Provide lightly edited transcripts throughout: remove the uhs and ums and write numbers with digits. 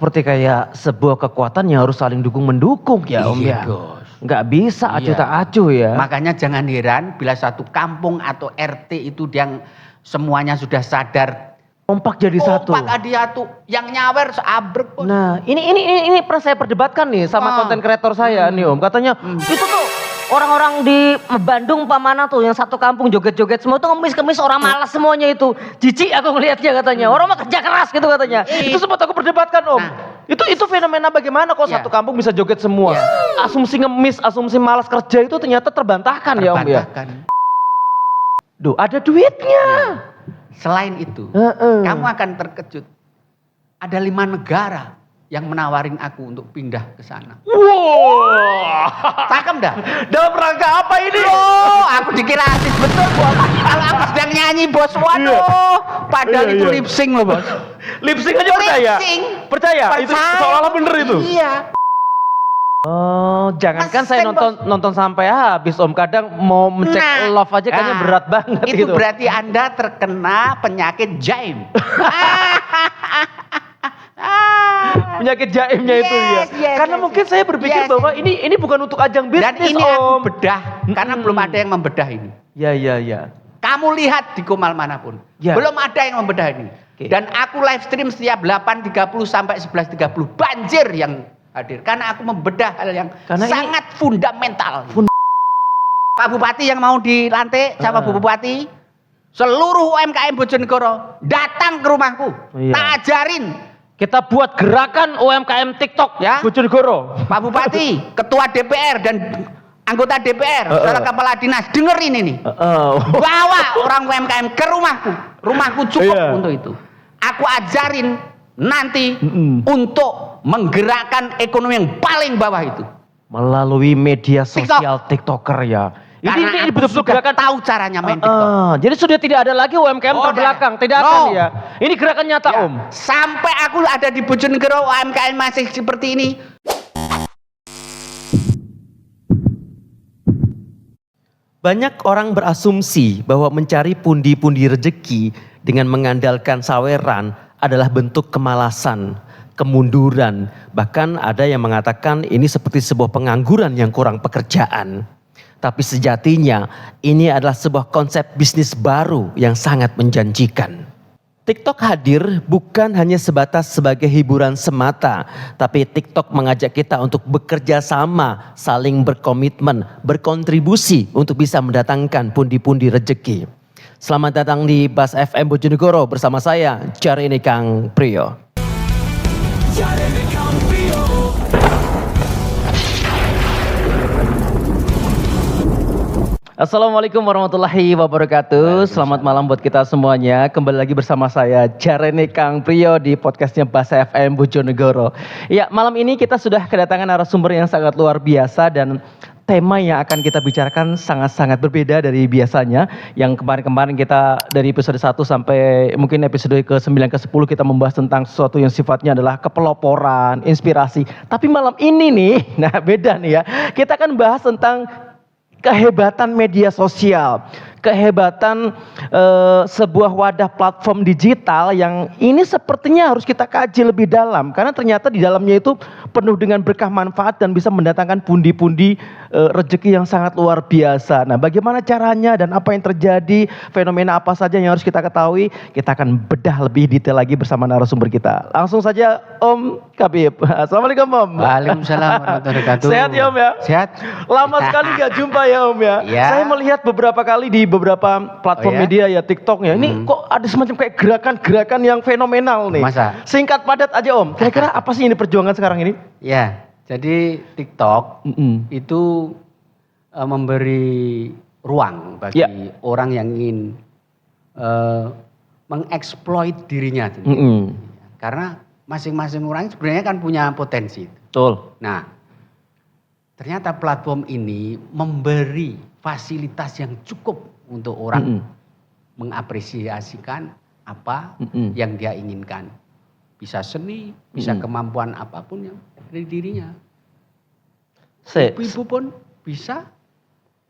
Seperti kayak sebuah kekuatan yang harus saling dukung-mendukung ya Om Iya, ya. Bos. Nggak bisa acuh tak acuh ya. Makanya jangan heran bila satu kampung atau RT itu yang semuanya sudah sadar. Kompak jadi satu. Kompak dia tuh yang nyawer seabrek. Bos. Nah ini pernah saya perdebatkan nih sama konten kreator saya nih Om. Katanya itu tuh orang-orang di Bandung Pamana tuh yang satu kampung joget-joget semua tuh ngemis-kemis orang malas semuanya itu. Jijik aku ngelihatnya katanya. Orang mah kerja keras gitu katanya. Itu sempat aku perdebatkan Om. Itu fenomena bagaimana kok satu kampung bisa joget semua. Asumsi ngemis, asumsi malas kerja itu ternyata terbantahkan ya Om ya. Duh ada duitnya. Selain itu, kamu akan terkejut. Ada 5 negara yang menawarin aku untuk pindah ke sana. Wow. Cakep dah. Dalam rangka apa ini? Oh, aku dikira artis betul, Bos. Kalau aku sedang nyanyi, Bos. Waduh, padahal itu lip sync loh, Bos. Lip sync aja percaya? Percaya? Itu seolah-olah bener itu? Iya. Oh, jangankan saya nonton sampai habis Om. Kadang mau mencek love aja kayaknya berat banget itu gitu. Berarti Anda terkena penyakit jaim. Penyakit jaimnya itu ya. Karena mungkin saya berpikir bahwa ini bukan untuk ajang bisnis Dan ini Om. aku bedah karena belum ada yang membedah ini. Ya. Kamu lihat di Komal manapun, belum ada yang membedah ini. Dan aku live stream setiap 8.30 sampai 11.30 banjir yang hadir karena aku membedah hal yang sangat fundamental. Pak Bupati yang mau dilantik sama Bu Bupati, seluruh UMKM Bojonegoro datang ke rumahku, tak ajarin. Kita buat gerakan UMKM TikTok ya, Bojonegoro. Pak Bupati, Ketua DPR dan anggota DPR, saudara kepala dinas, dengerin ini. Bawa orang UMKM ke rumahku cukup untuk itu. Aku ajarin nanti untuk menggerakkan ekonomi yang paling bawah itu. Melalui media sosial TikToker ya. Ini betul-betul gerakan tahu caranya main TikTok. Jadi sudah tidak ada lagi UMKM terbelakang, tidak akan ya. Ini gerakan nyata Om. Sampai aku ada di Bojonegoro UMKM masih seperti ini. Banyak orang berasumsi bahwa mencari pundi-pundi rezeki dengan mengandalkan saweran adalah bentuk kemalasan, kemunduran. Bahkan ada yang mengatakan ini seperti sebuah pengangguran yang kurang pekerjaan. Tapi sejatinya ini adalah sebuah konsep bisnis baru yang sangat menjanjikan. TikTok hadir bukan hanya sebatas sebagai hiburan semata, tapi TikTok mengajak kita untuk bekerja sama, saling berkomitmen, berkontribusi untuk bisa mendatangkan pundi-pundi rezeki. Selamat datang di Bas FM Bojonegoro bersama saya, Jarene Kang Priyo. Assalamualaikum warahmatullahi wabarakatuh. Selamat malam buat kita semuanya. Kembali lagi bersama saya Jarene Kang Priyo di podcastnya Bas FM Bojonegoro. Ya, malam ini kita sudah kedatangan narasumber yang sangat luar biasa dan tema yang akan kita bicarakan sangat-sangat berbeda dari biasanya. Yang kemarin-kemarin kita dari episode 1 sampai mungkin episode ke-9 ke-10 kita membahas tentang sesuatu yang sifatnya adalah kepeloporan, inspirasi. Tapi malam ini nih, nah beda nih ya. Kita akan bahas tentang kehebatan media sosial, kehebatan sebuah wadah platform digital yang ini sepertinya harus kita kaji lebih dalam karena ternyata di dalamnya itu penuh dengan berkah manfaat dan bisa mendatangkan pundi-pundi rezeki yang sangat luar biasa. Nah, bagaimana caranya dan apa yang terjadi, fenomena apa saja yang harus kita ketahui, kita akan bedah lebih detail lagi bersama narasumber kita. Langsung saja Om Kabib. Assalamualaikum Om. Waalaikumsalam warahmatullahi wabarakatuh. Sehat ya Om ya? Sehat. Lama sekali gak jumpa ya Om ya. Saya melihat beberapa kali di beberapa platform media ya TikTok ya. Ini kok ada semacam kayak gerakan-gerakan yang fenomenal nih. Masa? Singkat padat aja Om. Kira-kira apa sih yang diperjuangkan sekarang ini? Ya, jadi TikTok itu memberi ruang bagi orang yang ingin mengeksploit dirinya. Karena masing-masing orang sebenarnya kan punya potensi. Betul. Nah, ternyata platform ini memberi fasilitas yang cukup untuk orang mengapresiasikan apa yang dia inginkan. Bisa seni, bisa kemampuan apapun yang dari dirinya. Ibu-ibu pun bisa.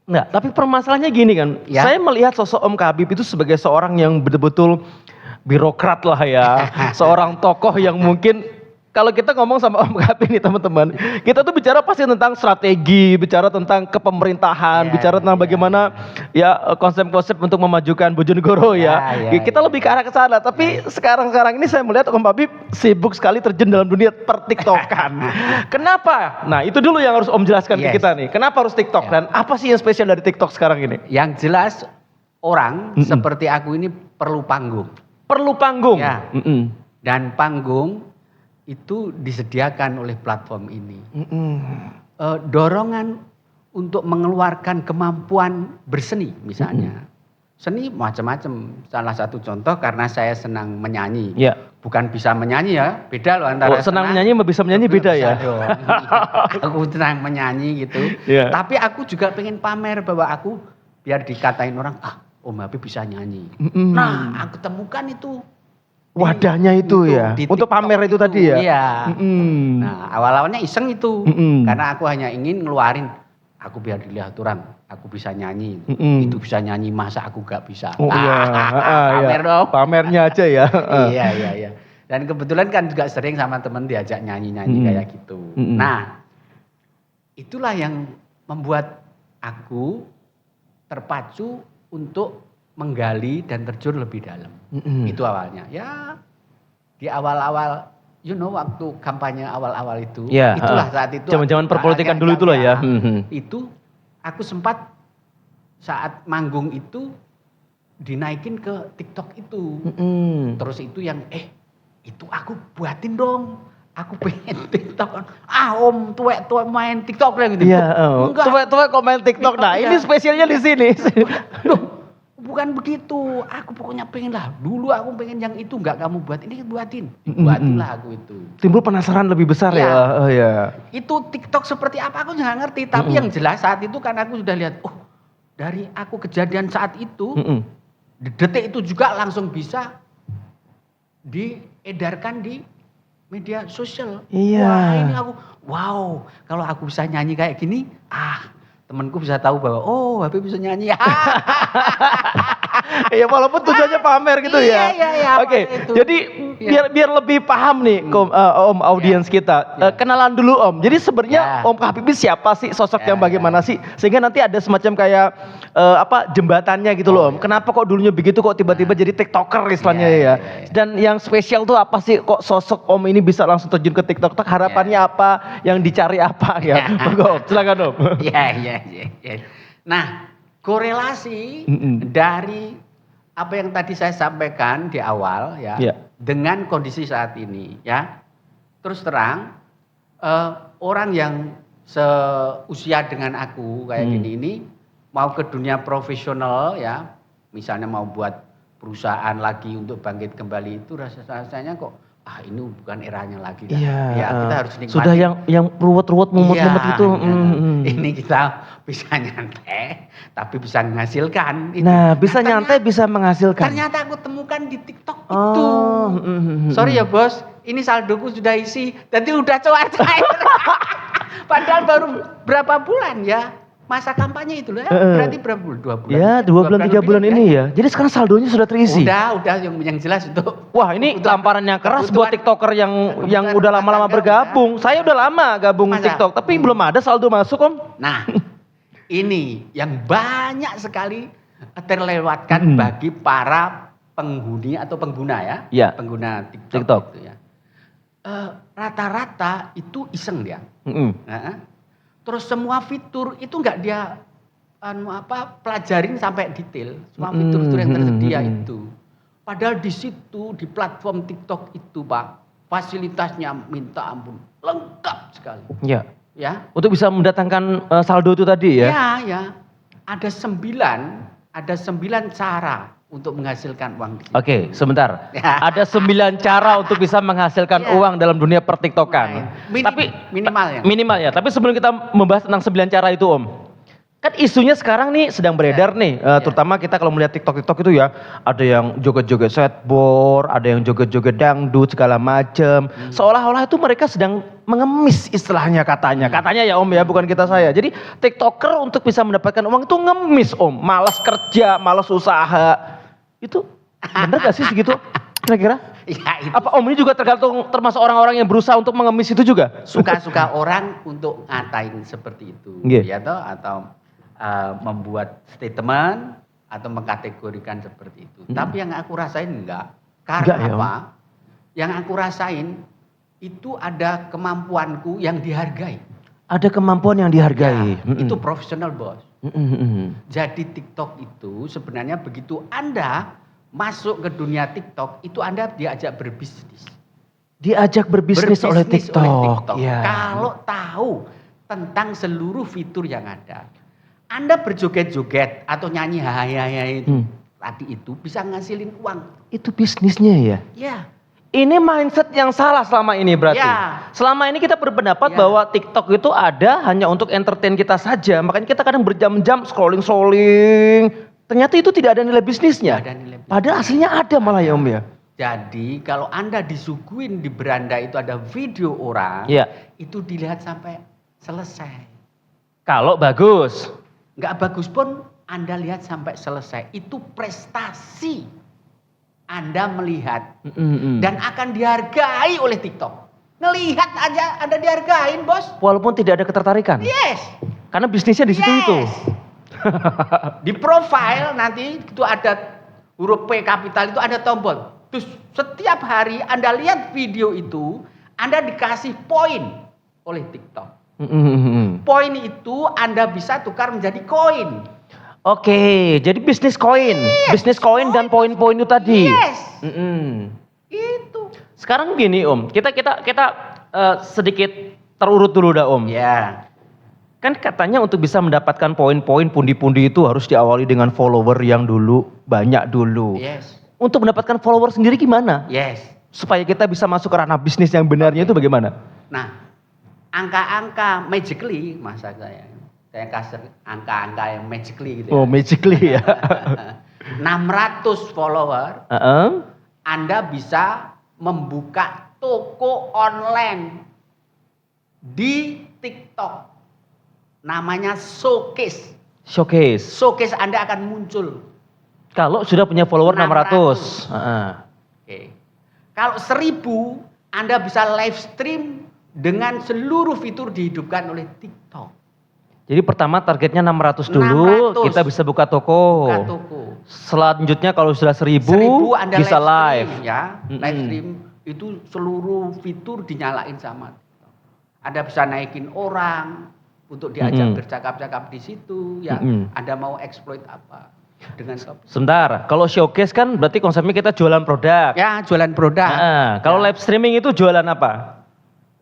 Enggak, tapi permasalahannya gini kan. Ya? Saya melihat sosok Om Kabib itu sebagai seorang yang betul-betul birokrat lah ya. Seorang tokoh yang mungkin kalau kita ngomong sama Om Kapi nih teman-teman, kita tuh bicara pasti tentang strategi, bicara tentang kepemerintahan, bicara tentang bagaimana ya konsep-konsep untuk memajukan Bojonegoro ya. Kita lebih ke arah ke sana. Tapi sekarang ini saya melihat Om Kapi sibuk sekali terjun dalam dunia per-TikTokan. Kenapa? Nah itu dulu yang harus Om jelaskan ke kita nih. Kenapa harus TikTok dan apa sih yang spesial dari TikTok sekarang ini? Yang jelas orang seperti aku ini perlu panggung. Perlu panggung. Ya. Dan panggung itu disediakan oleh platform ini. Dorongan untuk mengeluarkan kemampuan berseni misalnya. Seni macam-macam. Salah satu contoh karena saya senang menyanyi. Bukan bisa menyanyi ya, beda loh antara senang menyanyi sama bisa menyanyi beda ya. Aku senang menyanyi gitu. Tapi aku juga pengen pamer bahwa aku biar dikatain orang, Om Habib bisa nyanyi. Nah, aku temukan itu wadahnya itu ya, untuk pamer itu tadi ya. Iya. Nah awal-awalnya iseng itu, karena aku hanya ingin ngeluarin, aku biar dilihat orang, aku bisa nyanyi. Itu bisa nyanyi, masa aku gak bisa? Pamer dong. Pamernya aja ya. Iya. Dan kebetulan kan juga sering sama temen diajak nyanyi-nyanyi kayak gitu. Nah itulah yang membuat aku terpacu untuk menggali dan terjun lebih dalam. Itu awalnya. Ya di awal-awal, waktu kampanye awal-awal itu, itulah saat itu. Zaman-zaman perpolitikan dulu itulah ya. Itu aku sempat saat manggung itu dinaikin ke TikTok itu. Terus itu yang itu aku buatin dong. Aku pengen TikTok. Om tuwek main TikTok lah gitu. Iya, tuwek kok main TikTok. Nah, ini spesialnya di sini. Bukan begitu, aku pokoknya pengen lah. Dulu aku pengen yang itu, nggak kamu buat, ini buatin. Buatinlah aku itu. Timbul penasaran lebih besar ya. Itu TikTok seperti apa aku nggak ngerti. Tapi yang jelas saat itu kan aku sudah lihat, dari aku kejadian saat itu, di detik itu juga langsung bisa diedarkan di media sosial. Wah ini aku, kalau aku bisa nyanyi kayak gini, temanku bisa tahu bahwa Habib bisa nyanyi. Ya walaupun tujuannya pamer gitu ya. Iya. Oke. Jadi biar lebih paham nih Om audiens kita. Kenalan dulu Om. Jadi sebenarnya Om Habib siapa sih, sosok yang bagaimana sih? Sehingga nanti ada semacam kayak jembatannya gitu loh Om. Kenapa kok dulunya begitu kok tiba-tiba jadi TikToker istilahnya ya. Dan yang spesial tuh apa sih kok sosok Om ini bisa langsung terjun ke TikTok? Harapannya apa? Yang dicari apa ya? Monggo, silakan Om. Iya. Nah, korelasi dari apa yang tadi saya sampaikan di awal ya, dengan kondisi saat ini ya. Terus terang orang yang seusia dengan aku kayak gini ini mau ke dunia profesional ya, misalnya mau buat perusahaan lagi untuk bangkit kembali itu rasanya kok ini bukan eranya lagi kan. Kita harus nikmati. Sudah yang ruwet-ruwet mumet-mumet gitu. Ini kita bisa nyantai tapi bisa menghasilkan. Nah, bisa nyantai bisa menghasilkan. Ternyata aku temukan di TikTok itu. Sorry ya bos, ini saldoku sudah isi, jadi udah cair. Padahal baru berapa bulan ya. Masa kampanye itu loh berarti berapa bulan? 2 bulan. Ya, 2 bulan 3 bulan ini ya. Jadi sekarang saldonya sudah terisi. Udah yang jelas itu. Wah, ini tamparannya keras buat TikToker yang udah lama-lama bergabung. Saya udah lama gabung TikTok, tapi belum ada saldo masuk Om. Nah, ini yang banyak sekali terlewatkan bagi para penghuni atau pengguna ya. Pengguna TikTok. Itu ya. Rata-rata itu iseng dia. Terus semua fitur itu nggak dia pelajarin sampai detail. Semua fitur-fitur yang tersedia itu. Padahal di situ di platform TikTok itu Pak, fasilitasnya minta ampun, lengkap sekali. Ya. Untuk bisa mendatangkan saldo itu tadi ya. Ya. Ada 9 cara untuk menghasilkan uang. Oke, sebentar. Ada 9 cara untuk bisa menghasilkan uang dalam dunia pertiktokan. Tapi minimal ya. Tapi sebelum kita membahas tentang 9 cara itu Om, kan isunya sekarang nih sedang beredar nih, terutama kita kalau melihat TikTok itu ya, ada yang joget-joget setboard, ada yang joget-joget dangdut segala macem. Seolah-olah itu mereka sedang mengemis istilahnya katanya ya Om ya, bukan kita saya. Jadi TikToker untuk bisa mendapatkan uang itu ngemis Om, malas kerja, malas usaha. Itu benar gak sih segitu kira-kira? Ya, itu Apa Om ini juga termasuk orang-orang yang berusaha untuk mengemis itu juga? suka-suka orang untuk ngatain seperti itu, Iya. ya toh, atau membuat statement atau mengkategorikan seperti itu. Tapi yang aku rasain enggak. Karena Enggak ya, Om? apa? Yang aku rasain itu ada kemampuanku yang dihargai. Ada kemampuan yang dihargai. Ya, itu profesional, Bos. Jadi TikTok itu sebenarnya begitu Anda masuk ke dunia TikTok, itu Anda diajak berbisnis. Diajak berbisnis oleh TikTok. Ya. Kalau tahu tentang seluruh fitur yang ada. Anda berjoget-joget atau nyanyi hai itu tadi itu bisa ngasilin uang. Itu bisnisnya ya? Ya. Ini mindset yang salah selama ini berarti. Ya. Selama ini kita berpendapat Ya. bahwa TikTok itu ada hanya untuk entertain kita saja. Makanya kita kadang berjam-jam scrolling. Ternyata itu tidak ada nilai bisnisnya. Tidak ada nilai bisnis. Padahal aslinya ada malah ya Om ya. Jadi kalau Anda disuguhin di beranda itu ada video orang, Iya. itu dilihat sampai selesai. Kalau bagus. Nggak bagus pun Anda lihat sampai selesai. Itu prestasi Anda melihat dan akan dihargai oleh TikTok. Ngelihat aja Anda dihargain, Bos. Walaupun tidak ada ketertarikan. Yes. Karena bisnisnya di situ itu. Di profile nanti itu ada huruf P kapital itu ada tombol. Terus setiap hari Anda lihat video itu, Anda dikasih poin oleh TikTok. Poin itu Anda bisa tukar menjadi koin. Oke, jadi bisnis koin. Bisnis koin dan poin-poin itu tadi. Yes. Itu. Sekarang gini Om, kita sedikit terurut dulu dah Om. Ya. Kan katanya untuk bisa mendapatkan poin-poin pundi-pundi itu harus diawali dengan follower yang dulu banyak dulu. Yes. Untuk mendapatkan follower sendiri gimana? Yes. Supaya kita bisa masuk ke ranah bisnis yang benarnya itu bagaimana? Nah, angka-angka magically masa saya kasih angka-angka yang magically gitu. Oh, magically ya. 600 follower. Anda bisa membuka toko online di TikTok. Namanya showcase. Showcase Anda akan muncul. Kalau sudah punya follower 600. Oke. Kalau 1000 Anda bisa live stream dengan seluruh fitur dihidupkan oleh TikTok. Jadi pertama targetnya 600 dulu, 600. kita bisa buka toko. Selanjutnya kalau sudah 1000 Anda bisa live live. stream, ya. Live stream itu seluruh fitur dinyalain sama TikTok. Anda bisa naikin orang untuk diajak bercakap-cakap di situ, ya. Anda mau exploit apa dengan topik. Sebentar, kalau showcase kan berarti konsepnya kita jualan produk. Ya, jualan produk. Kalau live streaming itu jualan apa?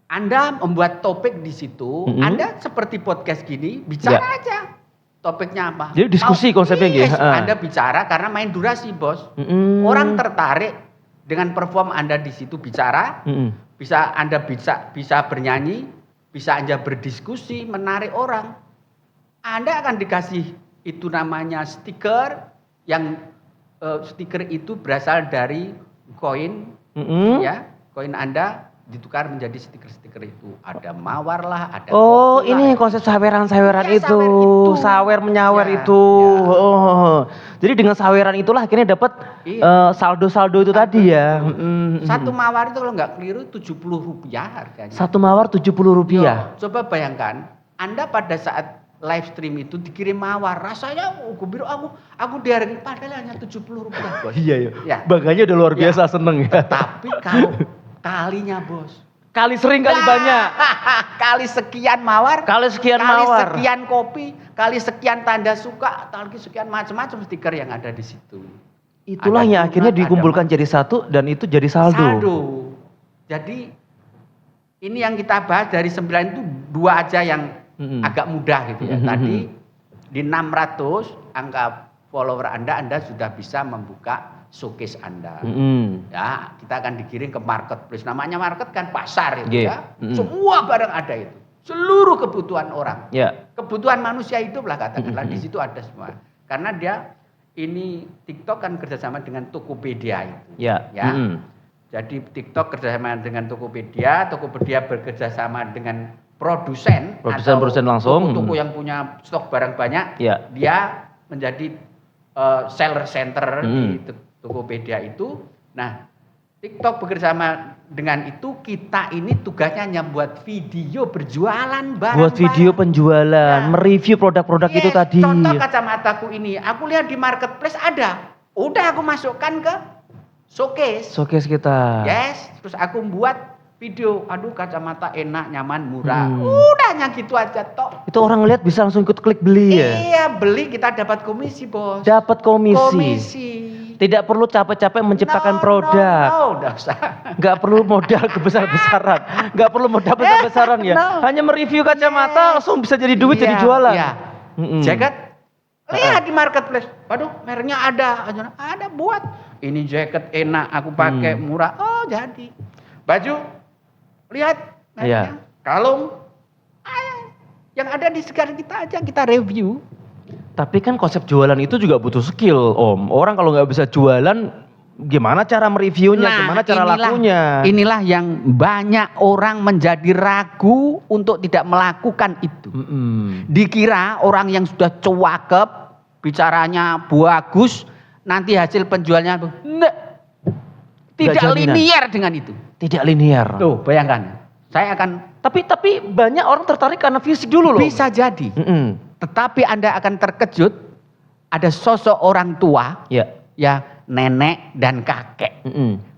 Anda membuat topik di situ, Anda seperti podcast gini, bicara aja. Topiknya apa? Jadi diskusi konsepnya gitu. Anda bicara karena main durasi, Bos. Orang tertarik dengan perform Anda di situ bicara, bisa Anda bisa bernyanyi, bisa Anda berdiskusi, menarik orang. Anda akan dikasih itu namanya stiker, yang stiker itu berasal dari koin, ya, koin Anda ditukar menjadi stiker-stiker itu. Ada mawar lah, ada Oh, kopi ini lah. konsep saweran-saweran Ya, itu. Sawer menyawer Ya, itu. ya. Oh. Jadi dengan saweran itulah akhirnya dapat saldo-saldo itu tadi ya. Satu mawar itu kalau nggak keliru Rp70 harganya. Satu mawar Rp70. Coba bayangkan, Anda pada saat live stream itu dikirim mawar, rasanya gembira, aku dihargai padahal hanya Rp70, Bos. Iya Ya. Bangganya udah luar biasa seneng ya. Tapi kalau kalinya, Bos. Kali sering kali banyak. Kali sekian mawar. Kali sekian kali mawar. sekian kopi. Kali sekian tanda suka. Kali sekian macam-macam stiker yang ada di situ. Itulah Ada yang akhirnya tunai, dikumpulkan ada jadi satu dan itu jadi saldo. Jadi ini yang kita bahas dari 9 itu 2 aja yang agak mudah gitu ya. Tadi di 600 angka follower Anda sudah bisa membuka showcase Anda. Ya, kita akan digiring ke marketplace. Namanya market kan pasar itu ya. Semua barang ada itu. Seluruh kebutuhan orang. Kebutuhan manusia hidup lah katakanlah di situ ada semua. Karena dia ini TikTok kan kerjasama dengan Tokopedia itu. Ya. Jadi TikTok kerjasama dengan Tokopedia bekerjasama dengan produsen langsung. Toko yang punya stok barang banyak. Dia menjadi seller center di Tokopedia itu. Nah, TikTok bekerjasama dengan itu, kita ini tugasnya hanya buat video berjualan barang. Buat video penjualan, mereview produk-produk itu tadi. Contoh kacamataku ini, aku lihat di marketplace ada. Udah aku masukkan ke showcase. Showcase kita. Yes, terus aku buat video, aduh kacamata enak, nyaman, murah. Udah hanya gitu aja toh. Itu orang lihat bisa langsung ikut klik beli ya? Iya, beli kita dapat komisi, Bos. Dapat komisi. Komisi. Tidak perlu capek-capek menciptakan produk. Udah usah. Nggak perlu modal besar-besaran. Nggak perlu modal besar-besaran ya. Hanya mereview kacamata langsung bisa jadi duit, jadi jualan. Iya. Jaket, lihat di marketplace. Waduh, mereknya ada. Ada buat. Ini jaket enak, aku pakai murah. Oh, jadi. Baju, lihat. Iya. Kalung, yang ada di sekitar kita aja kita review. Tapi kan konsep jualan itu juga butuh skill, Om. Orang kalau nggak bisa jualan, gimana cara mereviewnya, gimana cara lakunya? Inilah yang banyak orang menjadi ragu untuk tidak melakukan itu. Dikira orang yang sudah cakep, bicaranya bagus, nanti hasil penjualnya enggak. Tidak linear dengan itu. Tidak linear. Tuh, bayangkan. Saya akan tapi banyak orang tertarik karena fisik dulu loh. Bisa jadi. Tetapi Anda akan terkejut, ada sosok orang tua, ya nenek dan kakek,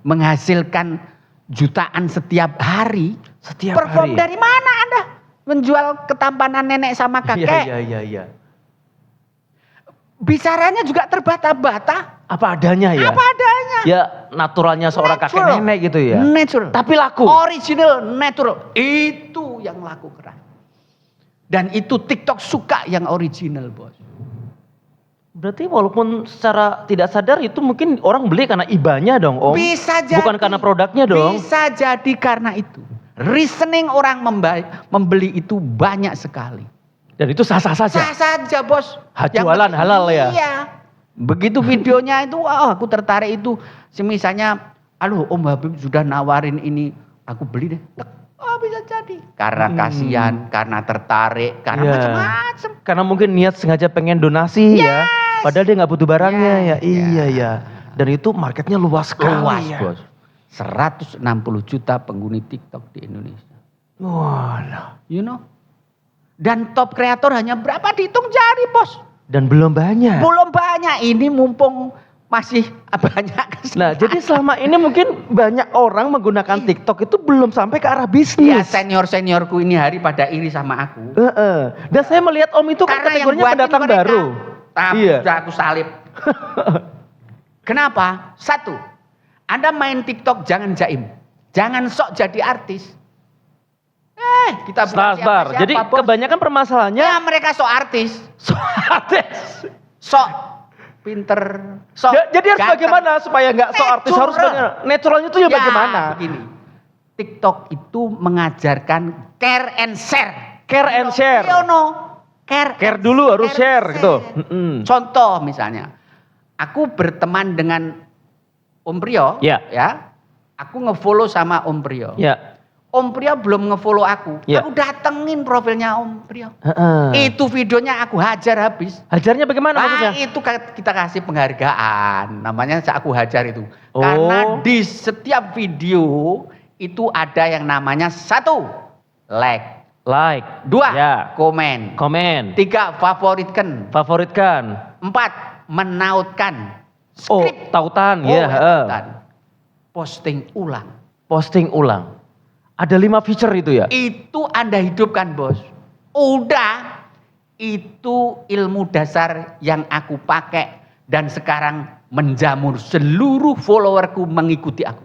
menghasilkan jutaan setiap hari. Perform dari mana Anda menjual ketampanan nenek sama kakek? Iya. Bicaranya juga terbata-bata. Apa adanya ya? Apa adanya. Ya naturalnya seorang kakek nenek gitu ya. Natural. Tapi laku. Original, natural. Itu yang laku keras. Dan itu TikTok suka yang original, Bos. Berarti walaupun secara tidak sadar itu mungkin orang beli karena ibanya dong, Om. Bisa jadi. Bukan karena produknya dong. Bisa jadi karena itu. Reasoning orang membeli itu banyak sekali. Dan itu sah-sah saja. Sah saja, Bos. Jualan halal ya. Iya. Begitu videonya itu, aku tertarik itu. Misalnya, aduh Om Habib sudah nawarin ini, aku beli deh. Oh bisa jadi. Karena kasihan, karena tertarik, karena macam-macam. Karena mungkin niat sengaja pengen donasi ya. Padahal dia nggak butuh barangnya ya. Iya. Dan itu marketnya luas sekali. Luas, Bos. 160 juta penghuni TikTok di Indonesia. Wah. You know? Dan top kreator hanya berapa dihitung jari, Bos. Dan belum banyak. Belum banyak. Ini mumpung masih banyak. Nah, jadi selama ini mungkin banyak orang menggunakan TikTok itu belum sampai ke arah bisnis. Ya, senior-seniorku ini hari pada iri sama aku. Dan saya melihat Om itu kan kategorinya pendatang baru. Tapi sudah aku salib. Kenapa? Satu, Anda main TikTok jangan jaim. Jangan sok jadi artis. Kita Sebentar. Jadi kebanyakan permasalahannya. Ya mereka sok artis. Sok pinter. Jadi harus bagaimana supaya nggak sok artis, harus naturalnya itu ya bagaimana? Begini. TikTok itu mengajarkan care and share. Care and share. Care dulu harus share gitu. Contoh misalnya, aku berteman dengan Om Priyo, ya. Aku ngefollow sama Om Priyo. Ya. Om Priyo belum ngefollow aku. Aku datengin profilnya Om Priyo. Itu videonya aku hajar habis. Hajarnya bagaimana maksudnya? Itu kita kasih penghargaan. Namanya aku hajar itu. Karena di setiap video itu ada yang namanya 1, like. 2, komen. 3, favoritkan. 4, menautkan. Tautan. Posting ulang. Ada 5 feature itu ya? Itu Anda hidupkan, Bos. Udah. Itu ilmu dasar yang aku pakai. Dan sekarang menjamur. Seluruh followerku mengikuti aku.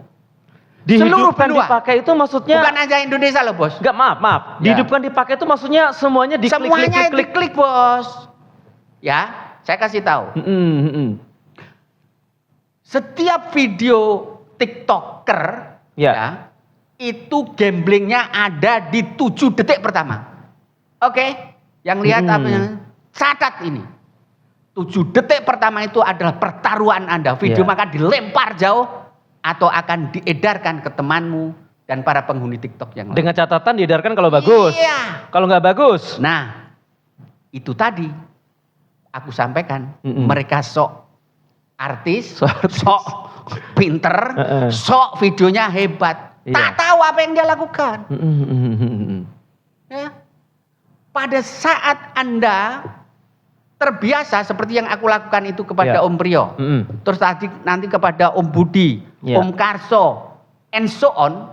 Dihidupkan dipakai itu maksudnya. Bukan aja Indonesia loh, Bos. Enggak, maaf. Dihidupkan dipakai itu maksudnya semuanya diklik, Bos. Ya, saya kasih tahu. Setiap video TikToker itu gamblingnya ada di 7 detik pertama. Oke, yang lihat apa? Catat ini. 7 detik pertama itu adalah pertaruhan Anda. Video maka dilempar jauh atau akan diedarkan ke temanmu dan para penghuni TikTok yang lain. Dengan catatan diedarkan kalau bagus. Iya. Kalau nggak bagus. Nah, itu tadi aku sampaikan. Mereka sok artis, sok pinter, sok videonya hebat. Tak tahu apa yang dia lakukan. Ya. Pada saat Anda terbiasa seperti yang aku lakukan itu kepada Om Priyo, terus nanti kepada Om Budi, Om Karso, and so on.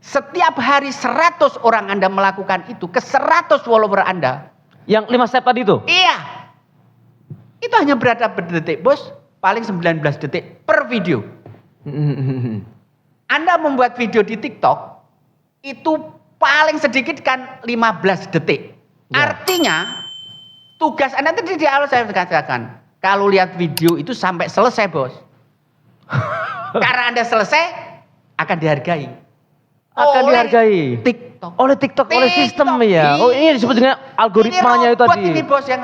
Setiap hari 100 orang Anda melakukan itu ke 100 follower Anda. Yang 5 step tadi itu? Iya. Itu hanya berapa detik, Bos? Paling 19 detik per video. Anda membuat video di TikTok itu paling sedikit kan 15 detik. Artinya tugas Anda tadi di awal saya katakan, kalau lihat video itu sampai selesai, Bos. Karena Anda selesai akan dihargai. Dihargai TikTok. Oleh TikTok, oleh sistem ya. Oh, ini disebut dengan algoritmanya itu tadi. Ini Bos yang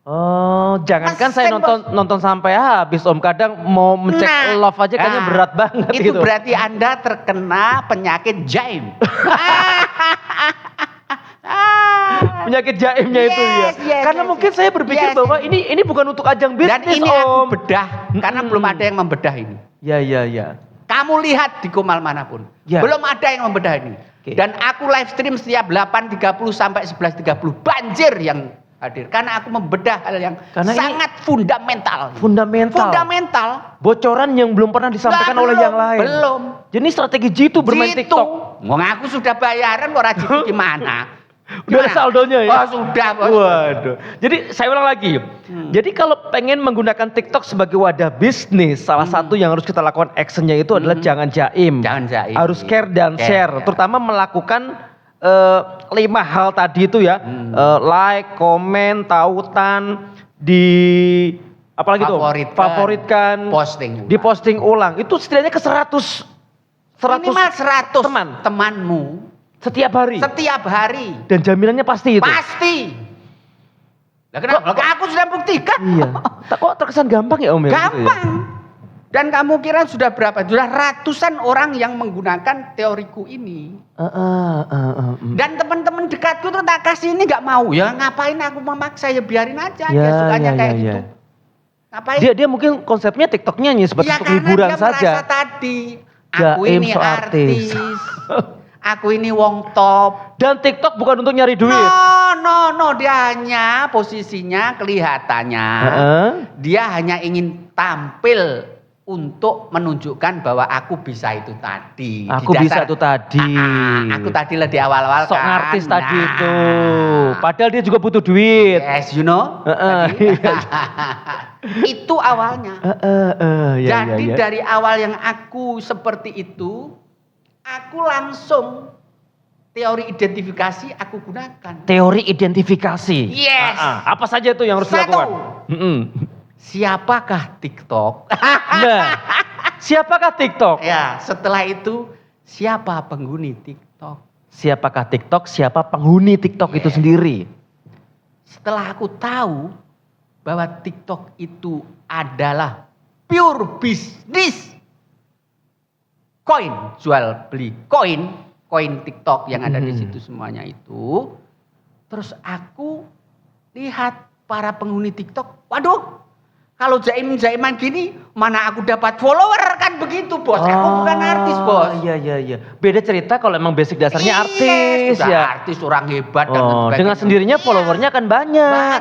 Oh, jangankan saya nonton sampai habis Om. Kadang mau mencek love aja kayaknya berat banget itu gitu. Berarti Anda terkena penyakit jaim. Penyakit jaimnya itu ya. Karena mungkin saya berpikir bahwa ini bukan untuk ajang bisnis, dan ini Om. aku bedah karena belum ada yang membedah ini. Ya. Kamu lihat di Kumal manapun, belum ada yang membedah ini. Dan aku live stream setiap 8.30 sampai 11.30 banjir yang hadir karena aku membedah hal yang sangat fundamental. Fundamental. Bocoran yang belum pernah disampaikan oleh yang lain. Belum. Jadi strategi Jitu bermain TikTok. Ngomong aku sudah bayaran kok Jitu gimana? Udah ada saldonya ya? Oh sudah, Bos. Waduh. Jadi saya ulang lagi. Jadi kalau pengen menggunakan TikTok sebagai wadah bisnis, salah satu yang harus kita lakukan actionnya itu adalah jangan jaim. Jangan jaim. Harus care dan share. Terutama melakukan 5 hal tadi itu ya. Like, komen, tautan, apalagi tuh? Favoritkan. Posting. Diposting ulang. Itu setidaknya ke 100 minimal 100 temanmu. Setiap hari. Dan jaminannya pasti itu. Pasti. Lah kenapa? Aku sudah buktikan. Iya. Kok terkesan gampang ya Om? Gampang. Dan kamu kira sudah berapa? Sudah ratusan orang yang menggunakan teoriku ini. Dan teman-teman dekatku tuh tak kasih ini nggak mau. Ya ngapain aku memaksa, ya biarin aja. Dia sukanya kayak gitu. Ngapain? Dia mungkin konsepnya TikToknya hanya seperti untuk hiburan saja. Dia merasa tadi, aku ini artis. Aku ini wong top. Dan TikTok bukan untuk nyari duit. No. Dia hanya posisinya kelihatannya. Dia hanya ingin tampil untuk menunjukkan bahwa aku bisa itu tadi. Aku bisa itu tadi. Aku tadi lah di awal-awal sok artis tadi itu. Padahal dia juga butuh duit. Yes, you know. Itu awalnya. Jadi dari awal yang aku seperti itu, aku langsung teori identifikasi aku gunakan. Teori identifikasi. Yes. Apa saja itu yang harus dilakukan? Siapakah TikTok? Nah, siapakah TikTok? Ya, setelah itu siapa penghuni TikTok? Siapakah TikTok? Siapa penghuni TikTok itu sendiri? Setelah aku tahu bahwa TikTok itu adalah pure bisnis. Koin, jual beli koin TikTok yang ada di situ semuanya itu. Terus aku lihat para penghuni TikTok, waduh, kalau jaiman gini, mana aku dapat follower kan begitu, Bos. Aku bukan artis, Bos. Iya. Beda cerita kalau emang basic dasarnya artis ya. Artis orang hebat dan sebagainya. Dengan sendirinya followernya kan banyak.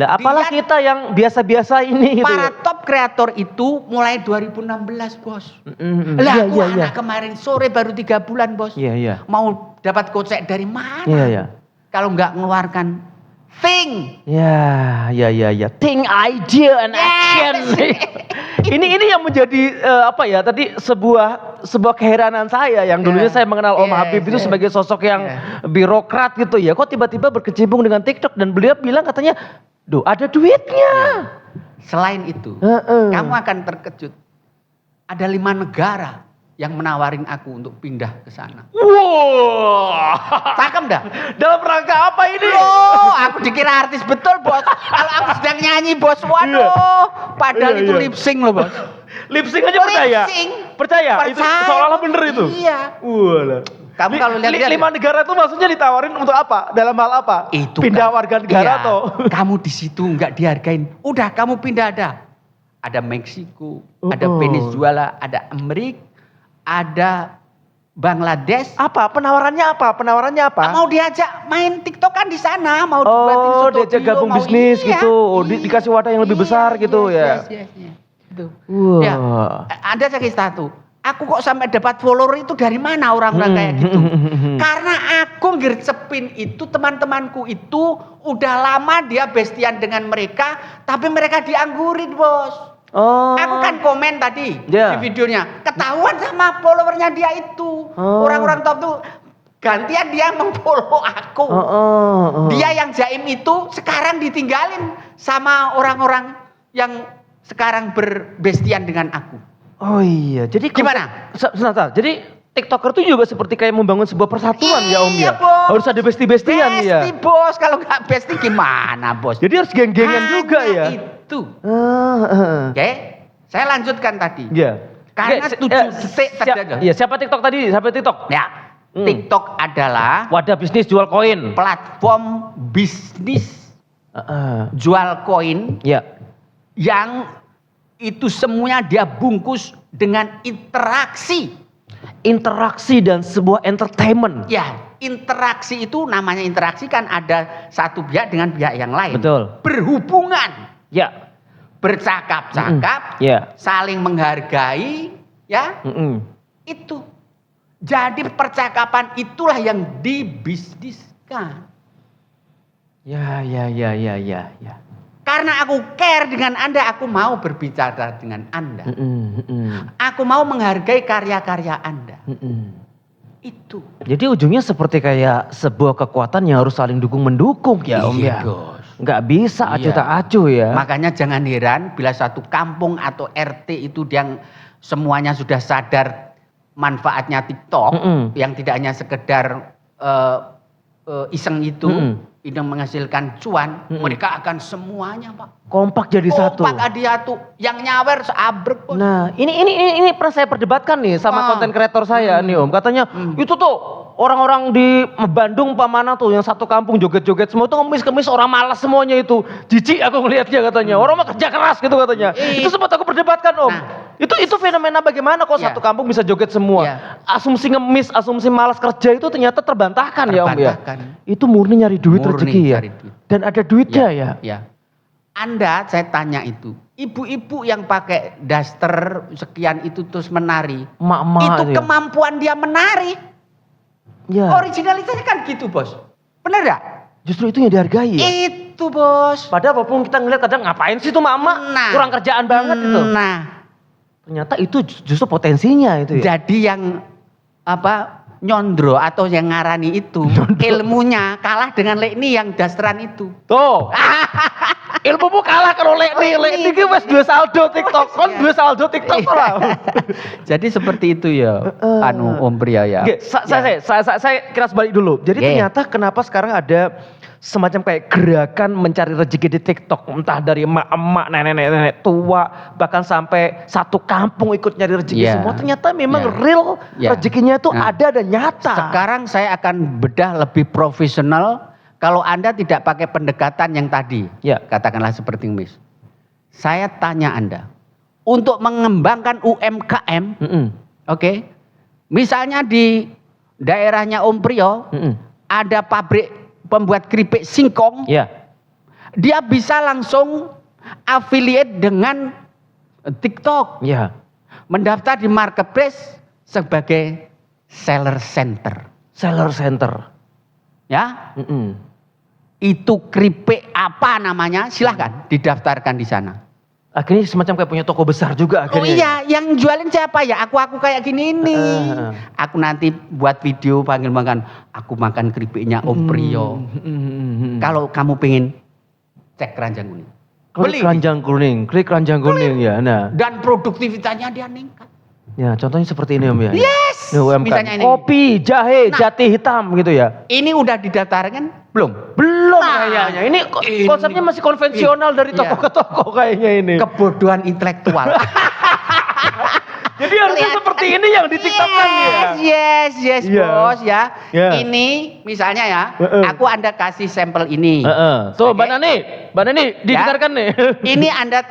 Lah apalah kita yang biasa-biasa ini gitu. Para top kreator itu mulai 2016, Bos. Lah aku anak kemarin sore baru 3 bulan, Bos. Iya. Mau dapat gocek dari mana? Iya. Kalau nggak mengeluarkan think. Ya. Think, idea, and action. Ini yang menjadi tadi sebuah keheranan saya yang dulunya saya mengenal Om Habib itu sebagai sosok yang birokrat gitu ya. Kok tiba-tiba berkecimpung dengan TikTok dan beliau bilang katanya, "Duh, ada duitnya." Selain itu, kamu akan terkejut. Ada 5 negara yang menawarin aku untuk pindah ke sana. Wow. Cakep dah. Dalam rangka apa ini? Oh, aku dikira artis betul, Bos. Kalau aku sedang nyanyi, Bos. Waduh. Padahal itu lip sync loh, Bos. Lip sync aja percaya? Percaya? Itu seolah-olah bener itu? Iya. Walah. Kamu kalau lihat 5 negara itu maksudnya ditawarin untuk apa? Dalam hal apa? Itu pindah warga negara atau? Kamu di situ nggak dihargain. Udah kamu pindah ada. ada Meksiko, ada Venezuela, ada Amerika, ada Bangladesh. Penawarannya apa? Mau diajak main TikTok kan di sana, mau dibuatin studio, diajak gabung bisnis gitu. Dikasih wadah yang lebih besar gitu ya. Gitu. Ya, Anda saya kasih satu. Aku kok sampai dapat follower itu dari mana orang-orang kayak gitu? Karena aku gercepin itu teman-temanku itu udah lama dia bestian dengan mereka, tapi mereka dianggurin, Bos. Aku kan komen tadi di videonya, ketahuan sama followernya dia itu. Orang-orang top tuh gantian dia mengfollow aku. Dia yang jaim itu sekarang ditinggalin sama orang-orang yang sekarang berbestian dengan aku. Oh iya, jadi gimana? Sebentar, jadi TikToker itu juga seperti kayak membangun sebuah persatuan ya Om ya. Bos. Harus ada besti-bestian ya. Besti Bos, kalau nggak besti gimana Bos? Jadi harus geng-gengan juga ya. Itu. Oke, saya lanjutkan tadi. Iya. Karena siapa TikTok tadi? Siapa TikTok? Ya, TikTok adalah wadah bisnis jual koin. Platform bisnis jual koin. Ya. Yang itu semuanya dia bungkus dengan interaksi. Interaksi dan sebuah entertainment. Ya, interaksi itu namanya interaksi kan ada satu pihak dengan pihak yang lain. Betul. Berhubungan. Ya. Bercakap-cakap. Ya. Saling menghargai. Ya. Itu. Jadi percakapan itulah yang dibisniskan. Ya. Karena aku care dengan Anda, aku mau berbicara dengan Anda. Aku mau menghargai karya-karya Anda. Itu. Jadi ujungnya seperti kayak sebuah kekuatan yang harus saling dukung-mendukung ya Om ya. Nggak bisa acuh tak acuh ya. Makanya jangan heran bila satu kampung atau RT itu yang semuanya sudah sadar manfaatnya TikTok. Yang tidak hanya sekedar iseng itu. Yang menghasilkan cuan, mereka akan semuanya Pak. Kompak jadi satu. Kompak dia tuh, yang nyawer seabrek. Nah, ini pernah saya perdebatkan nih sama konten kreator saya nih Om. Katanya itu tuh orang-orang di Bandung mana tuh yang satu kampung joget-joget semua tuh ngemis-kemis, orang malas semuanya itu. Jijik aku ngelihatnya katanya. Orang mah kerja keras gitu katanya. Itu sempat aku perdebatkan Om. Itu fenomena bagaimana kok satu kampung bisa joget semua? Asumsi ngemis, asumsi malas kerja itu ternyata terbantahkan ya Om ya. Itu murni nyari duit rezeki ya. Dan ada duitnya ya. Anda saya tanya itu, ibu-ibu yang pakai daster sekian itu terus menari, itu kemampuan dia menari. Ya. Originalitasnya kan gitu Bos, bener gak? Justru itu yang dihargai ya? Itu Bos. Padahal walaupun kita ngeliat kadang ngapain sih tuh mama, kurang kerjaan banget itu. Ternyata itu justru potensinya itu ya. Jadi yang nyondro atau yang ngarani itu ilmunya kalah dengan Lekni yang dasteran itu. Tuh. Ilmumu kalah kalau Lekni ki wis duwe saldo TikTok. Kon duwe saldo TikTok ora. Jadi seperti itu ya Om Pria ya. Saya kira sebalik dulu. Jadi ternyata kenapa sekarang ada semacam kayak gerakan mencari rezeki di TikTok, entah dari emak-emak, nenek-nenek tua, bahkan sampai satu kampung ikut nyari rezeki semua. Ternyata memang real rezekinya itu ada dan nyata. Sekarang saya akan bedah lebih profesional. Kalau Anda tidak pakai pendekatan yang tadi, katakanlah seperti Miss. Saya tanya Anda, untuk mengembangkan UMKM, oke, misalnya di daerahnya Om Prio, ada pabrik pembuat keripik singkong, dia bisa langsung affiliate dengan TikTok, mendaftar di marketplace sebagai seller center. Ya, itu keripik apa namanya? Silahkan didaftarkan di sana. Akhirnya semacam kayak punya toko besar juga akhirnya. Oh iya, yang jualin siapa ya? Aku kayak gini ini. Aku nanti buat video panggil makan. Aku makan keripiknya Om Prio. Kalau kamu pengen cek keranjang kuning. Beli klik keranjang kuning ya. Nah. Dan produktivitasnya dia meningkat. Ya, contohnya seperti ini Om ya. Yes. Misalnya ini. Kopi, jahe, jati hitam gitu ya. Ini udah didaftarkan belum? Belum kayaknya. Ini konsepnya masih konvensional dari toko ke toko kayaknya ini. Kebodohan intelektual. Jadi harusnya seperti ini yang ditiktokkan ya. Yes Bos ya. Ini misalnya ya, aku Anda kasih sampel ini. Tuh Mbak Nani didengarkan nih. Ini Anda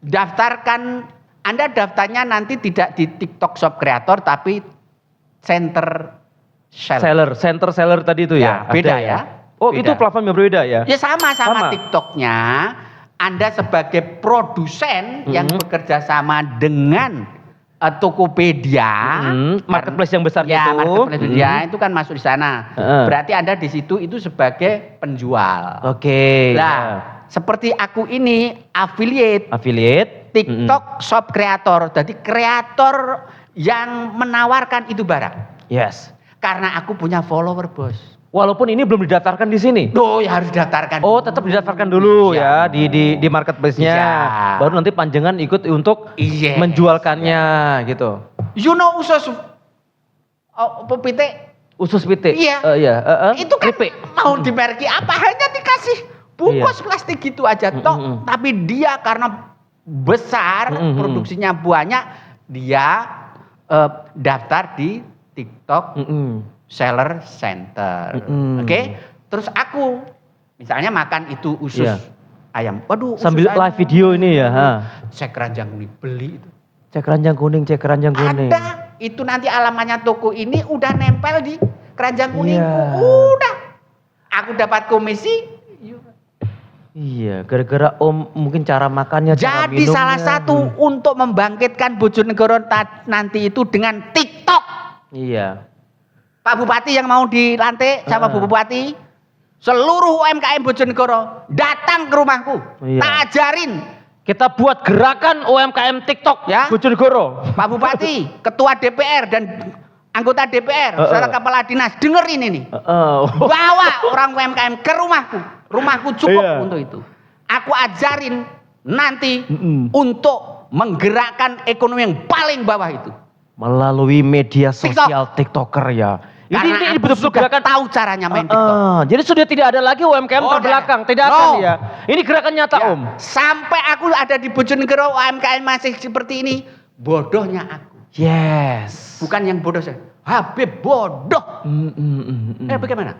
daftarkan, Anda daftarnya nanti tidak di TikTok Shop Creator tapi center seller. Center seller tadi itu ya? Beda Ada ya. Oh Beda. itu platformnya berbeda ya? Ya sama-sama Sama. TikToknya. Anda sebagai produsen yang bekerja sama dengan Tokopedia, marketplace yang besar ya, itu. marketplace dia itu kan masuk di sana. Berarti Anda di situ itu sebagai penjual. Oke. Nah, seperti aku ini affiliate TikTok Shop Creator. Jadi kreator yang menawarkan itu barang. Yes. Karena aku punya follower, Bos. Walaupun ini belum didaftarkan di sini. Oh, ya harus daftarkan. Oh, tetap didaftarkan dulu ya di marketplace-nya. Iya. Baru nanti panjangan ikut untuk Yes. menjualkannya gitu. You know usus pepite? Usus pitik. Iya. Itu kan keripik. mau dimerki apa? Hanya dikasih bungkus plastik gitu aja toh. Tapi dia karena besar, produksinya banyak, dia daftar di TikTok Seller Center. Oke? Terus aku misalnya makan itu usus ayam. Waduh, sambil usus live video ini ya. Cek keranjang kuning, beli itu. Cek keranjang kuning. Ada. Itu nanti alamatnya toko ini udah nempel di keranjang kuning. Iya. Udah. Aku dapat komisi. Iya, gara-gara Om mungkin cara makannya, cara Jadi minumnya. salah satu untuk membangkitkan Bojonegoro nanti itu dengan TikTok. Iya. Pak Bupati yang mau dilantik sama Bu Bupati, seluruh UMKM Bojonegoro datang ke rumahku. Iya. Tak ajarin. Kita buat gerakan UMKM TikTok Ya. Bojonegoro. Pak Bupati, Ketua DPR dan anggota DPR, saudara kepala dinas, dengerin ini. Bawa orang UMKM ke rumahku. Rumahku cukup Iya. untuk itu. Aku ajarin nanti untuk menggerakkan ekonomi yang paling bawah itu. Melalui media sosial TikToker ya. Karena Ini aku betul-betul sudah gerakan tahu caranya main TikTok. Jadi sudah tidak ada lagi UMKM Oh, terbelakang, udah. tidak No. akan ya. Ini gerakan nyata Ya, Om. sampai aku ada di Bojonegoro UMKM masih seperti ini, bodohnya aku. Yes. Bukan yang bodoh saya. Habib bodoh. Bagaimana?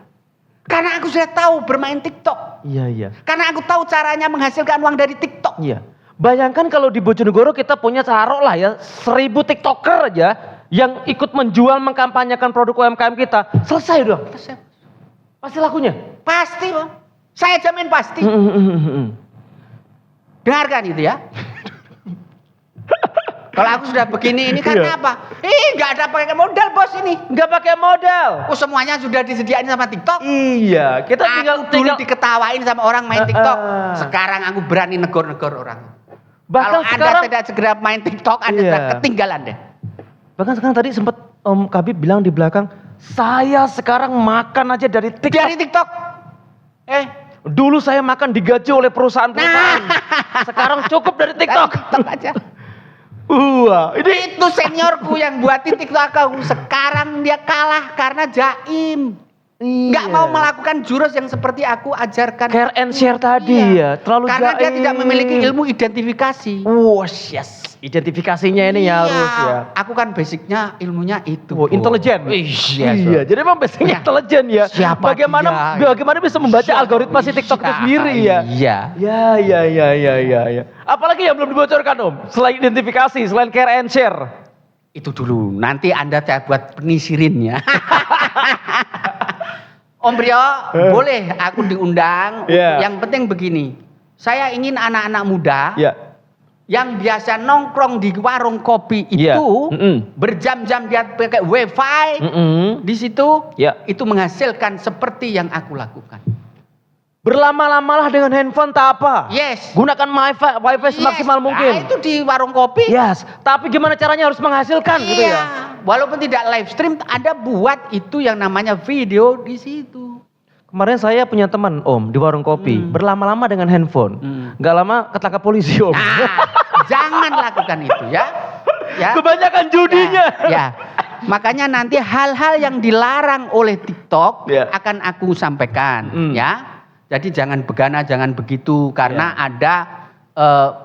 Karena aku sudah tahu bermain TikTok. Iya. Karena aku tahu caranya menghasilkan uang dari TikTok. Iya. Bayangkan kalau di Bojonegoro kita punya taruh lah ya 1000 TikToker aja yang ikut menjual mengkampanyekan produk UMKM kita. Selesai dong. Selesai. Pasti lakunya. Pasti, Bang. Saya jamin pasti. Dengarkan itu ya. Kalau aku sudah begini ini karena apa? Nggak ada pakai modal, Bos ini. Nggak pakai modal. Oh, semuanya sudah disediain sama TikTok. Iya, kita Aku dulu diketawain sama orang main TikTok. Sekarang aku berani negor-negor orang. Bahkan Kalau Anda sekarang tidak segera main TikTok, Anda Iya. sudah ketinggalan deh. bahkan sekarang tadi sempat Om Kabib bilang di belakang, saya sekarang makan aja dari TikTok. Dari TikTok. Dulu saya makan digaji oleh perusahaan-perusahaan. Sekarang cukup dari TikTok. TikTok aja. Wah, ini Itu seniorku yang buatin TikTok aku. Sekarang dia kalah karena jaim. Nggak mau melakukan jurus yang seperti aku ajarkan. care and share tadi ya, terlalu Karena dia jaim. tidak memiliki ilmu identifikasi. Yes. Identifikasinya ini ya harus ya. Aku kan basicnya ilmunya itu. Oh, intelijen. Iya, Iya, jadi memang basicnya intelijen ya. Siapa Bagaimana dia? bagaimana bisa membaca algoritma si TikTok itu sendiri ya. Iya. Ya. Apalagi yang belum dibocorkan Om, selain identifikasi, selain care and share. Itu dulu. Nanti Anda saya buat penisirinnya. Om Brio, boleh aku diundang. Iya. Yang penting begini. Saya ingin anak-anak muda Ya. yang biasa nongkrong di warung kopi Iya. itu Mm-mm. berjam-jam dia pakai wifi di situ, Ya. itu menghasilkan seperti yang aku lakukan. Berlama-lamalah dengan handphone tak apa. Yes. Gunakan wifi semaksimal Yes. mungkin. Nah, itu di warung kopi. Yes, tapi gimana caranya harus menghasilkan gitu Iya. ya. Walaupun tidak live stream, Anda buat itu yang namanya video di situ. Kemarin saya punya teman Om di warung kopi, berlama-lama dengan handphone. Nggak lama ketangkap polisi Om. Nah, jangan lakukan itu ya. Ya. Kebanyakan judinya. Ya. Makanya nanti hal-hal yang dilarang oleh TikTok Ya. akan aku sampaikan ya. Jadi jangan begana, jangan begitu karena ada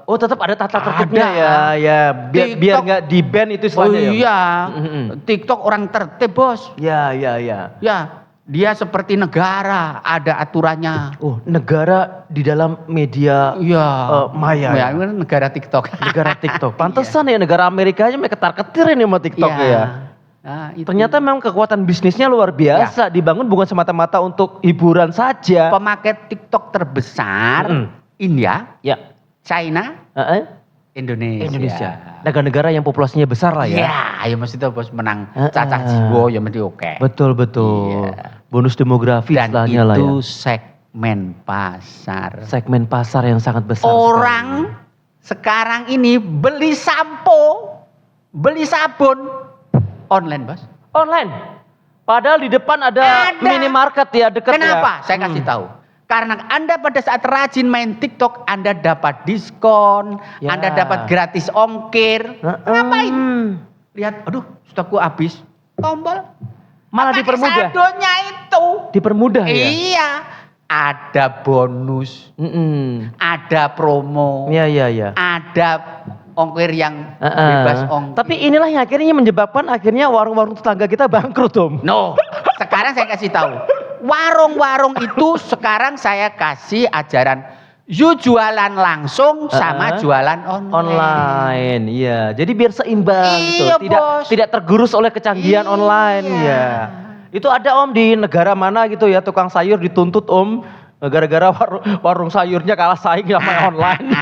Oh tetap ada tata tertibnya Ada. ya. Biar TikTok. nggak di ban itu oh istilahnya ya. iya, TikTok orang tertib, Bos. Ya. Ya. Dia seperti negara, ada aturannya. Oh, negara di dalam media Iya. maya. Ya, negara TikTok. Negara TikTok. Pantesan ya negara Amerika aja ketar-ketir ini sama TikTok Iya. ya. Nah, itu. Ternyata memang kekuatan bisnisnya luar biasa. Dibangun bukan semata-mata untuk hiburan saja. Pemakai TikTok terbesar India, Ya. China, Heeh. Indonesia. Negara-negara yang populasinya besar lah ya. Ya mesti itu bos menang cacah jiwa ya mesti oke. Betul. Iya. Bonus demografi Dan istilahnya lah ya. itu segmen pasar. Segmen pasar yang sangat besar. Orang sekarang ini beli sampo, beli sabun online bos. Online. Padahal di depan ada minimarket ya dekat ya. Kenapa? Saya kasih tahu. Karena Anda pada saat rajin main TikTok, Anda dapat diskon, Ya. Anda dapat gratis ongkir. Ngapain? Lihat, aduh, stokku habis. Tombol. Malah Pakai dipermudah. saldonya itu. Dipermudah ya. Iya. Ada bonus, ada promo, Iya. ada ongkir yang bebas ongkir. Tapi inilah yang akhirnya menyebabkan akhirnya warung-warung tetangga kita bangkrut, Om. No, sekarang saya kasih tahu. Warung-warung itu sekarang saya kasih ajaran you jualan langsung sama jualan Online, iya. Jadi biar seimbang Iya, gitu. Bos. Tidak tergerus oleh kecanggihan Iya. online ya. Itu ada Om di negara mana gitu ya, tukang sayur dituntut Om gara-gara warung sayurnya kalah saing sama online.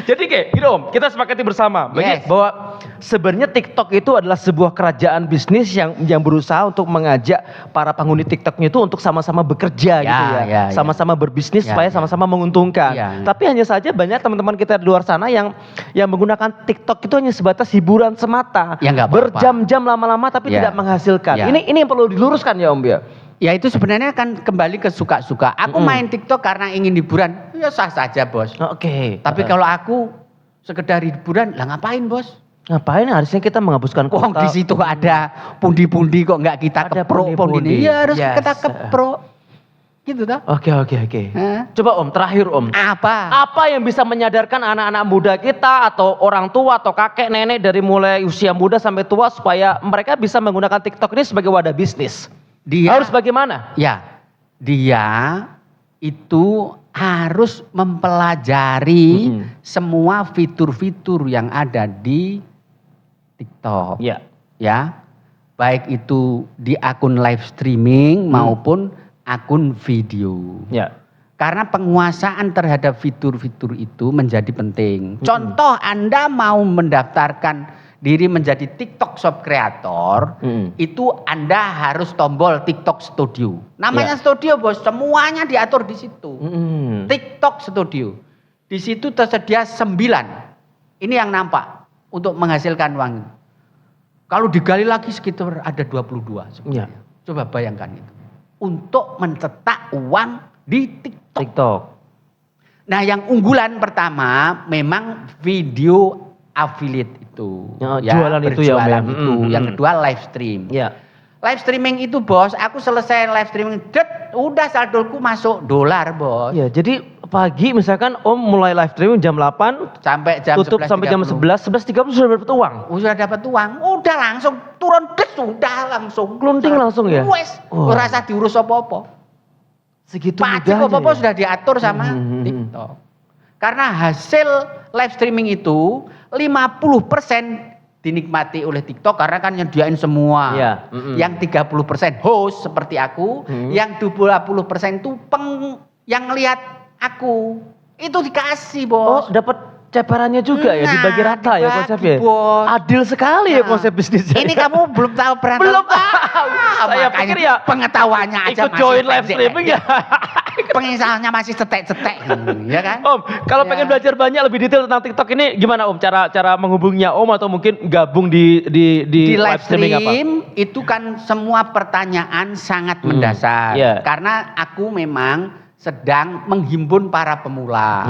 Jadi kayak gitu Om, kita sepakati bersama bahwa sebenarnya TikTok itu adalah sebuah kerajaan bisnis yang berusaha untuk mengajak para penghuni TikToknya itu untuk sama-sama bekerja gitu ya. Sama-sama berbisnis supaya sama-sama menguntungkan. Tapi hanya saja banyak teman-teman kita di luar sana yang menggunakan TikTok itu hanya sebatas hiburan semata. Ya, nggak apa-apa. Berjam-jam lama-lama tapi tidak menghasilkan. Ini yang perlu diluruskan ya Om ya. Ya itu sebenarnya kan kembali ke suka-suka. Aku main TikTok karena ingin hiburan. Ya sah saja bos. Oke. Tapi kalau aku sekedar hiburan, lah ngapain bos? Ngapain harusnya kita menghapuskan Wong kota. di situ ada pundi-pundi kok nggak kita Ada keprok pundi-pundi. ini. Iya harus Yes. kita keprok. Gitu toh? Oke. Hah? Coba Om, terakhir Om. Apa yang bisa menyadarkan anak-anak muda kita atau orang tua atau kakek nenek dari mulai usia muda sampai tua supaya mereka bisa menggunakan TikTok ini sebagai wadah bisnis? Harus bagaimana? Ya, dia itu harus mempelajari semua fitur-fitur yang ada di TikTok. Ya. Ya, baik itu di akun live streaming maupun akun video. Ya. Karena penguasaan terhadap fitur-fitur itu menjadi penting. Contoh Anda mau mendaftarkan diri menjadi TikTok Shop Creator, itu Anda harus tombol TikTok Studio. Namanya studio bos, semuanya diatur di situ. TikTok Studio. Di situ tersedia 9. Ini yang nampak untuk menghasilkan uang. Kalau digali lagi sekitar ada 22 sebenarnya. Coba bayangkan itu. Untuk mencetak uang di TikTok. Nah, yang unggulan pertama memang video affiliate itu. Jualan itu ya, Om, ya. Itu. Yang kedua live stream. Ya. Live streaming itu bos, aku selesai live streaming, udah saldoku masuk $, bos. Ya, jadi pagi misalkan Om mulai live streaming jam 8 sampai jam tutup sampai jam 11:30 sudah dapat uang. Sudah dapat uang, udah langsung turun sudah langsung. Klunting langsung ya? Wes, rasa diurus apa-apa. Segitu Pajak mudahnya apa-apa ya? sudah diatur sama TikTok. Karena hasil live streaming itu 50% dinikmati oleh TikTok karena kan nyediain semua. Yang 30% host seperti aku, yang 20% itu yang lihat aku. Itu dikasih, Bos. Oh, dapat ceparannya juga ya, dibagi rata ya konsepnya. Bos. Adil sekali ya konsep bisnisnya. Ini kamu belum tahu pernah belum tahu. Saya Makanya pikir ya pengetahuannya aja ikut masih join live pendek. streaming ya. Pengisalnya masih cetek-cetek, ya kan? Om, kalau pengen belajar banyak lebih detail tentang TikTok ini gimana Om? Cara menghubunginya Om atau mungkin gabung di live streaming apa? stream itu kan semua pertanyaan sangat mendasar. Karena aku memang sedang menghimpun para pemula.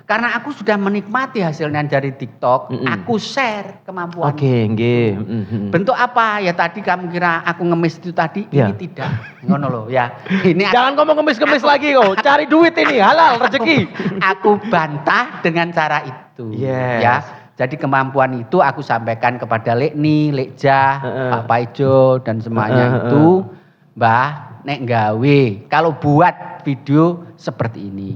Karena aku sudah menikmati hasilnya dari TikTok, aku share kemampuan. Oke, nggih. Bentuk apa? Ya tadi kamu kira aku ngemis itu tadi, ini tidak. Ngono loh ya. Ini Jangan ngomong ngemis-ngemis lagi kok. Cari duit ini, halal rezeki. aku bantah dengan cara itu. Ya. Jadi kemampuan itu aku sampaikan kepada Lekni, Lekjah, Pak Paijo dan semuanya itu, Mbah, nek gawe kalau buat video seperti ini.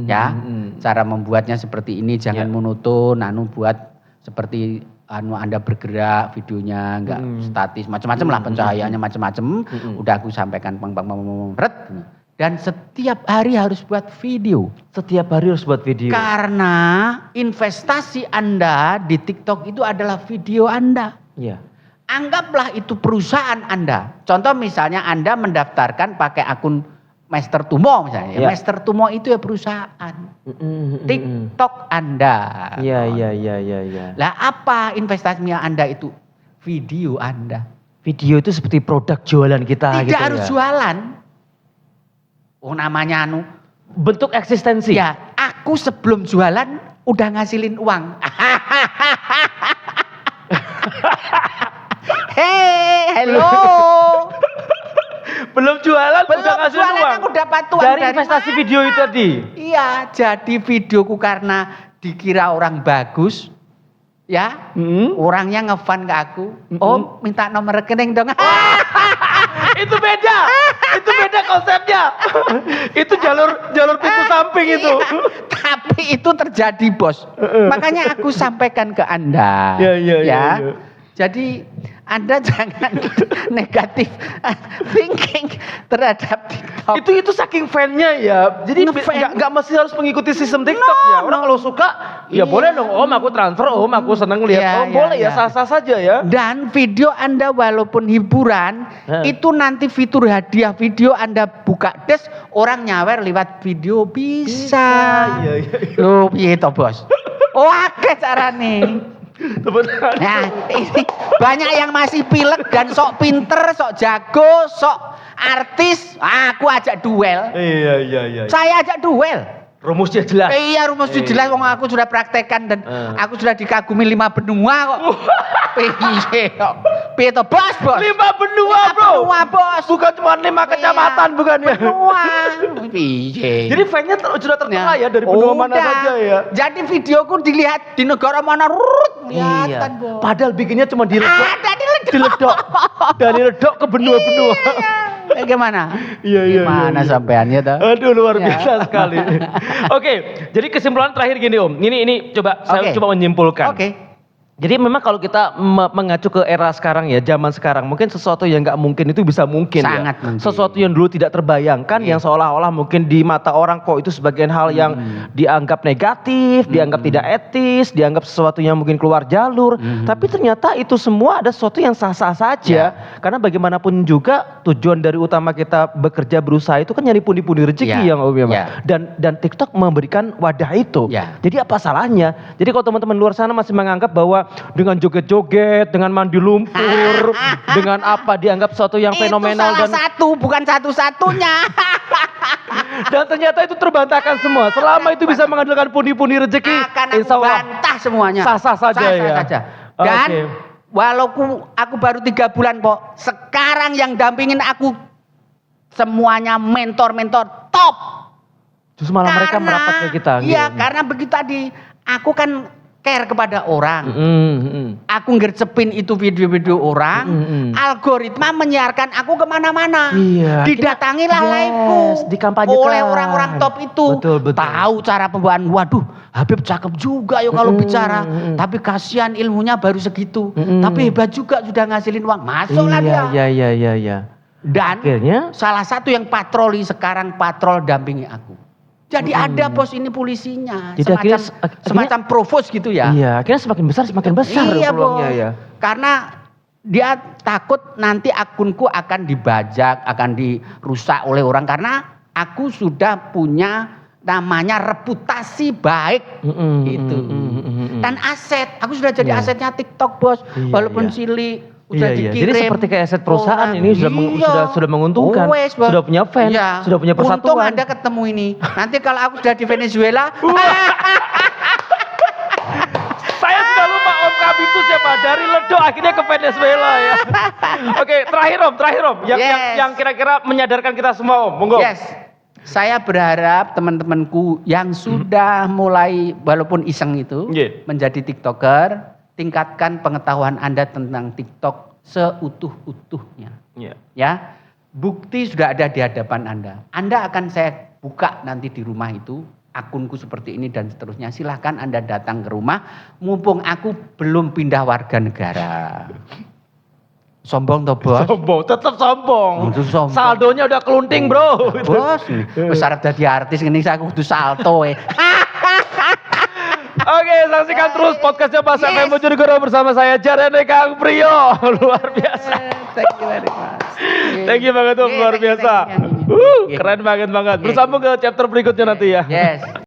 Ya. Cara membuatnya seperti ini, jangan monoton, buat seperti Anda bergerak videonya enggak statis, macam-macam lah pencahayaannya macam-macam. Udah aku sampaikan dan setiap hari harus buat video. Setiap hari harus buat video. Karena investasi Anda di TikTok itu adalah video Anda. Iya. Anggaplah itu perusahaan Anda. Contoh misalnya Anda mendaftarkan pakai akun Master Tumo misalnya. Master Tumo itu ya perusahaan. TikTok Anda. Iya. Lah apa investasinya Anda itu? Video Anda. Video itu seperti produk jualan kita. Tidak harus jualan. Oh namanya bentuk eksistensi. Ya, aku sebelum jualan udah ngasilin uang. Hello. Belum jualan udah ngasilin uang. Aku dapat uang dari investasi video itu tadi. Iya, jadi videoku karena dikira orang bagus. Ya, orangnya ngefan ke aku. Om, minta nomor rekening dong. Itu beda konsepnya. Itu jalur pintu samping itu. Tapi itu terjadi bos. Makanya aku sampaikan ke Anda. Ya. Jadi Anda jangan negatif thinking terhadap TikTok. Itu saking fan-nya ya. Jadi nggak mesti harus mengikuti sistem TikTok ya. Orang kalau suka ya boleh dong. Om aku transfer, om aku seneng lihat. Boleh ya sah-sah saja ya. Dan video Anda walaupun hiburan itu nanti fitur hadiah video Anda buka des orang nyawer lewat video bisa. Iya. Loh piye to bos? Oke carane. Nah, ini banyak yang masih pilek dan sok pinter, sok jago, sok artis. Aku ajak duel. Iya. Saya ajak duel. Rumusnya jelas. Iya, rumusnya jelas. Wong aku sudah praktekkan dan aku sudah dikagumi 5 benua kok. Piye to bos? 5 benua bro. Benua bos. Bukan cuma 5 kecamatan bukan ya. Benua. Piye? Jadi fan-nya sudah tertera ya dari benua mana saja ya. Jadi videoku dilihat di negara mana kelihatan bos. Padahal bikinnya cuma di Ledok. Dari Ledok ke benua-benua. Gimana? Iya. Gimana sampeannya tuh? Aduh luar biasa sekali. Oke, jadi kesimpulan terakhir gini Om. Ini coba saya coba menyimpulkan. Jadi memang kalau kita mengacu ke era sekarang ya, zaman sekarang, mungkin sesuatu yang nggak mungkin itu bisa mungkin. Sangat mungkin. Sesuatu yang dulu tidak terbayangkan, yang seolah-olah mungkin di mata orang kok itu sebagian hal yang dianggap negatif, dianggap tidak etis, dianggap sesuatu yang mungkin keluar jalur. Tapi ternyata itu semua ada sesuatu yang sah-sah saja. Karena bagaimanapun juga tujuan dari utama kita bekerja berusaha itu kan nyari pundi-pundi rezeki yang Om ya. Dan TikTok memberikan wadah itu. Jadi apa salahnya? Jadi kalau teman-teman luar sana masih menganggap bahwa dengan joget-joget, dengan mandi lumpur, dengan apa dianggap sesuatu yang fenomenal dan satu bukan satu-satunya. Dan ternyata itu terbantahkan semua. Selama itu bisa menghasilkan pundi-pundi rezeki, insya Allah bantah semuanya. Sah-sah saja ya. Dan walaupun aku baru 3 bulan kok, sekarang yang dampingin aku semuanya mentor-mentor top. Justru malah mereka merapat ke kita. Iya, karena begitu tadi aku kan care kepada orang. Aku ngercepin itu video-video orang. Algoritma menyiarkan aku kemana-mana. Didatangilah liveku dikampanyekan oleh orang-orang top itu. Betul. Tahu cara pembawaan. Waduh, Habib cakep juga yo kalau bicara. Tapi kasihan ilmunya baru segitu. Tapi hebat juga sudah ngasilin uang. Masuklah dia. Iya. Dan akhirnya salah satu yang patroli sekarang patrol dampingi aku. Jadi ada bos ini polisinya, jadi semacam provos gitu ya. Iya, akhirnya semakin besar iya, peluangnya ya. Karena dia takut nanti akunku akan dibajak, akan dirusak oleh orang karena aku sudah punya namanya reputasi baik gitu. Dan aset, aku sudah jadi asetnya TikTok bos, walaupun cilik. Jadi seperti kayak aset perusahaan ini sudah menguntungkan, sudah punya fans, sudah punya persatuan. Untung Anda ketemu ini. Nanti kalau aku sudah di Venezuela, saya sudah lupa Om Kab itu siapa, dari Ledok akhirnya ke Venezuela ya. Oke, terakhir Om, yang kira-kira menyadarkan kita semua Om, monggo. Saya berharap teman-temanku yang sudah mulai walaupun iseng itu menjadi TikToker, tingkatkan pengetahuan Anda tentang TikTok seutuh-utuhnya. Ya. bukti sudah ada di hadapan Anda. Anda akan saya buka nanti di rumah itu, akunku seperti ini dan seterusnya. Silahkan Anda datang ke rumah, mumpung aku belum pindah warga negara. Sombong toh bos? Sombong, tetap sombong. Itu sombong. Saldonya udah kelunting bro. Bos, wis arep dadi artis ngene iki aku kudu salto Oke, saksikan terus podcastnya Bahasa FM Bojonegoro bersama saya Jarene Kang Priyo. Luar biasa. Thank you very much. Thank you banget Om, luar biasa. Keren banget. Bersambung ke chapter berikutnya nanti ya. Yes.